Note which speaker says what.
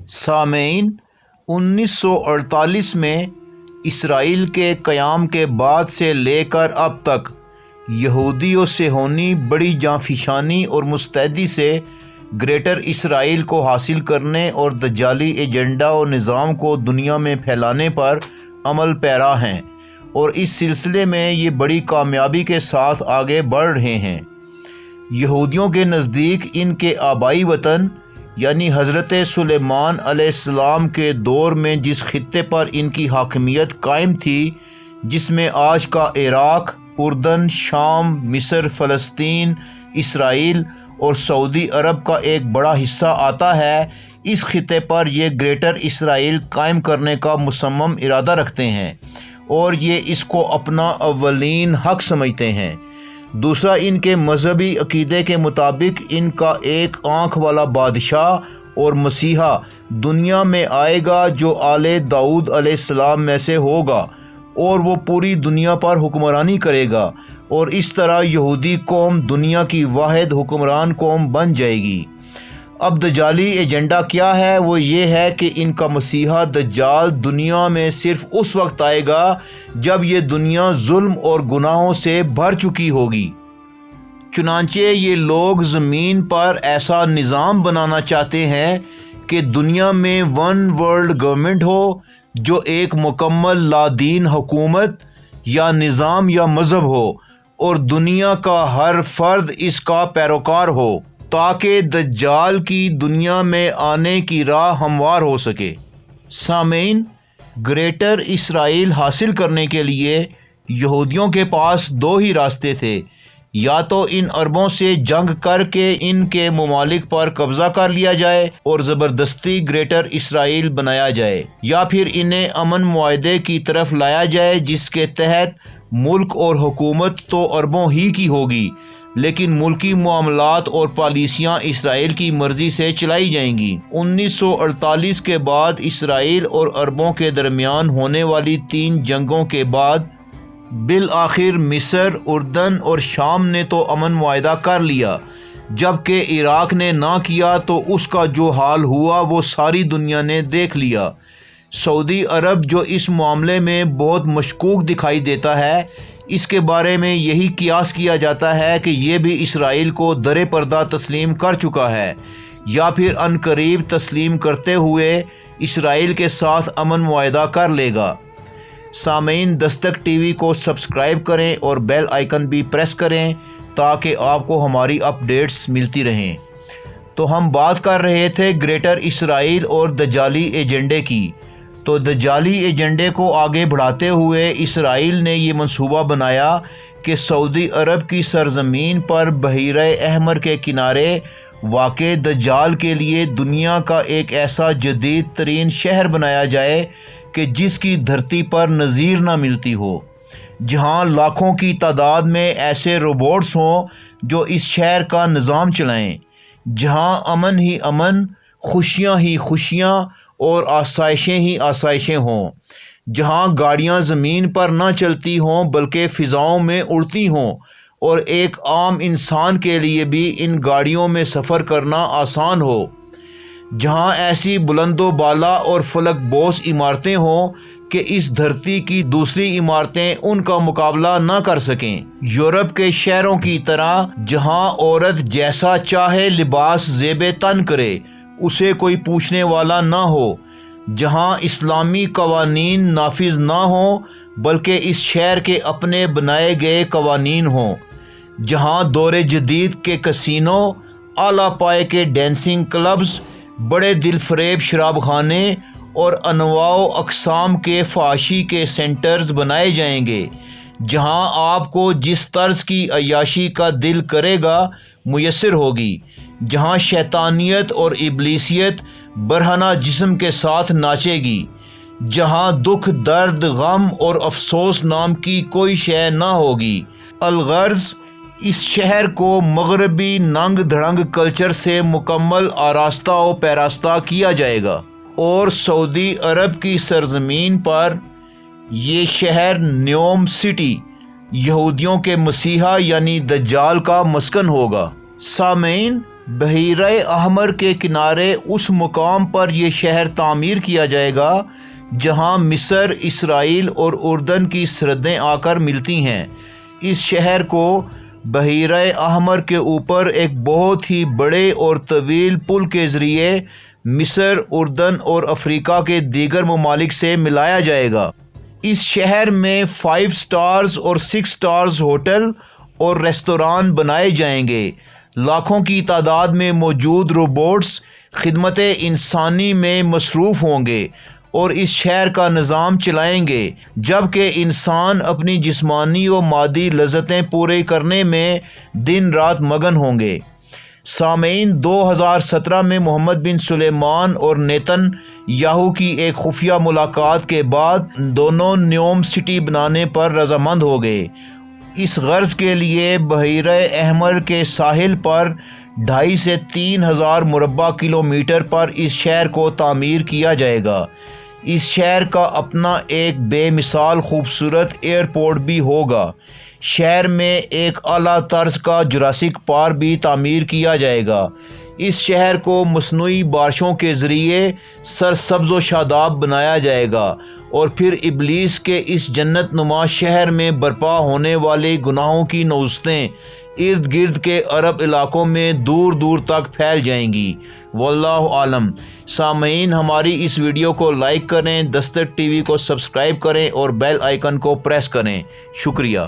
Speaker 1: سامعین، 1948 میں اسرائیل کے قیام کے بعد سے لے کر اب تک یہودی و صہیونی بڑی جانفشانی اور مستعدی سے گریٹر اسرائیل کو حاصل کرنے اور دجالی ایجنڈا و نظام کو دنیا میں پھیلانے پر عمل پیرا ہیں، اور اس سلسلے میں یہ بڑی کامیابی کے ساتھ آگے بڑھ رہے ہیں۔ یہودیوں کے نزدیک ان کے آبائی وطن یعنی حضرت سلیمان علیہ السلام کے دور میں جس خطے پر ان کی حاکمیت قائم تھی، جس میں آج کا عراق، اردن، شام، مصر، فلسطین، اسرائیل اور سعودی عرب کا ایک بڑا حصہ آتا ہے، اس خطے پر یہ گریٹر اسرائیل قائم کرنے کا مصمم ارادہ رکھتے ہیں اور یہ اس کو اپنا اولین حق سمجھتے ہیں۔ دوسرا، ان کے مذہبی عقیدے کے مطابق ان کا ایک آنکھ والا بادشاہ اور مسیحا دنیا میں آئے گا جو آل داؤد علیہ السلام میں سے ہوگا، اور وہ پوری دنیا پر حکمرانی کرے گا، اور اس طرح یہودی قوم دنیا کی واحد حکمران قوم بن جائے گی۔ اب دجالی ایجنڈا کیا ہے؟ وہ یہ ہے کہ ان کا مسیحا دجال دنیا میں صرف اس وقت آئے گا جب یہ دنیا ظلم اور گناہوں سے بھر چکی ہوگی۔ چنانچہ یہ لوگ زمین پر ایسا نظام بنانا چاہتے ہیں کہ دنیا میں ون ورلڈ گورنمنٹ ہو، جو ایک مکمل لادین حکومت یا نظام یا مذہب ہو، اور دنیا کا ہر فرد اس کا پیروکار ہو، تاکہ دجال کی دنیا میں آنے کی راہ ہموار ہو سکے۔ سامعین، گریٹر اسرائیل حاصل کرنے کے لیے یہودیوں کے پاس دو ہی راستے تھے، یا تو ان عربوں سے جنگ کر کے ان کے ممالک پر قبضہ کر لیا جائے اور زبردستی گریٹر اسرائیل بنایا جائے، یا پھر انہیں امن معاہدے کی طرف لایا جائے جس کے تحت ملک اور حکومت تو عربوں ہی کی ہوگی، لیکن ملکی معاملات اور پالیسیاں اسرائیل کی مرضی سے چلائی جائیں گی۔ 1948 کے بعد اسرائیل اور عربوں کے درمیان ہونے والی 3 جنگوں کے بعد بالآخر مصر، اردن اور شام نے تو امن معاہدہ کر لیا، جبکہ عراق نے نہ کیا، تو اس کا جو حال ہوا وہ ساری دنیا نے دیکھ لیا۔ سعودی عرب، جو اس معاملے میں بہت مشکوک دکھائی دیتا ہے، اس کے بارے میں یہی قیاس کیا جاتا ہے کہ یہ بھی اسرائیل کو در پردہ تسلیم کر چکا ہے، یا پھر عنقریب تسلیم کرتے ہوئے اسرائیل کے ساتھ امن معاہدہ کر لے گا۔ سامعین، دستک ٹی وی کو سبسکرائب کریں اور بیل آئیکن بھی پریس کریں تاکہ آپ کو ہماری اپ ڈیٹس ملتی رہیں۔ تو ہم بات کر رہے تھے گریٹر اسرائیل اور دجالی ایجنڈے کی۔ تو دجالی ایجنڈے کو آگے بڑھاتے ہوئے اسرائیل نے یہ منصوبہ بنایا کہ سعودی عرب کی سرزمین پر بحیرہ احمر کے کنارے واقع دجال کے لیے دنیا کا ایک ایسا جدید ترین شہر بنایا جائے کہ جس کی دھرتی پر نظیر نہ ملتی ہو، جہاں لاکھوں کی تعداد میں ایسے روبوٹس ہوں جو اس شہر کا نظام چلائیں، جہاں امن ہی امن، خوشیاں ہی خوشیاں اور آسائشیں ہی آسائشیں ہوں، جہاں گاڑیاں زمین پر نہ چلتی ہوں بلکہ فضاؤں میں اڑتی ہوں، اور ایک عام انسان کے لیے بھی ان گاڑیوں میں سفر کرنا آسان ہو، جہاں ایسی بلند و بالا اور فلک بوس عمارتیں ہوں کہ اس دھرتی کی دوسری عمارتیں ان کا مقابلہ نہ کر سکیں، یورپ کے شہروں کی طرح جہاں عورت جیسا چاہے لباس زیب تن کرے، اسے کوئی پوچھنے والا نہ ہو، جہاں اسلامی قوانین نافذ نہ ہوں بلکہ اس شہر کے اپنے بنائے گئے قوانین ہوں، جہاں دور جدید کے کسینو، اعلیٰ پائے کے ڈینسنگ کلبز، بڑے دل فریب شراب خانے اور انواع و اقسام کے فحاشی کے سینٹرز بنائے جائیں گے، جہاں آپ کو جس طرز کی عیاشی کا دل کرے گا میسر ہوگی، جہاں شیطانیت اور ابلیسیت برہنہ جسم کے ساتھ ناچے گی، جہاں دکھ، درد، غم اور افسوس نام کی کوئی شے نہ ہوگی۔ الغرض، اس شہر کو مغربی ننگ دھڑنگ کلچر سے مکمل آراستہ و پیراستہ کیا جائے گا، اور سعودی عرب کی سرزمین پر یہ شہر نیوم سٹی، یہودیوں کے مسیحا یعنی دجال کا مسکن ہوگا۔ سامعین، بحیرہ احمر کے کنارے اس مقام پر یہ شہر تعمیر کیا جائے گا جہاں مصر، اسرائیل اور اردن کی سرحدیں آ کر ملتی ہیں۔ اس شہر کو بحیرہ احمر کے اوپر ایک بہت ہی بڑے اور طویل پل کے ذریعے مصر، اردن اور افریقہ کے دیگر ممالک سے ملایا جائے گا۔ اس شہر میں 5 سٹارز اور 6 سٹارز ہوٹل اور ریستوران بنائے جائیں گے۔ لاکھوں کی تعداد میں موجود روبوٹس خدمت انسانی میں مصروف ہوں گے اور اس شہر کا نظام چلائیں گے، جبکہ انسان اپنی جسمانی و مادی لذتیں پورے کرنے میں دن رات مگن ہوں گے۔ سامعین، 2017 میں محمد بن سلیمان اور نیتن یاہو کی ایک خفیہ ملاقات کے بعد دونوں نیوم سٹی بنانے پر رضامند ہو گئے۔ اس غرض کے لیے بحیرہ احمر کے ساحل پر 2.5 سے 3 ہزار مربع کلومیٹر پر اس شہر کو تعمیر کیا جائے گا۔ اس شہر کا اپنا ایک بے مثال خوبصورت ایئرپورٹ بھی ہوگا۔ شہر میں ایک اعلیٰ طرز کا جراسک پارک بھی تعمیر کیا جائے گا۔ اس شہر کو مصنوعی بارشوں کے ذریعے سرسبز و شاداب بنایا جائے گا اور پھر ابلیس کے اس جنت نما شہر میں برپا ہونے والے گناہوں کی نوستیں ارد گرد کے عرب علاقوں میں دور دور تک پھیل جائیں گی۔ واللہ عالم۔ سامعین، ہماری اس ویڈیو کو لائک کریں، دستک ٹی وی کو سبسکرائب کریں اور بیل آئیکن کو پریس کریں۔ شکریہ۔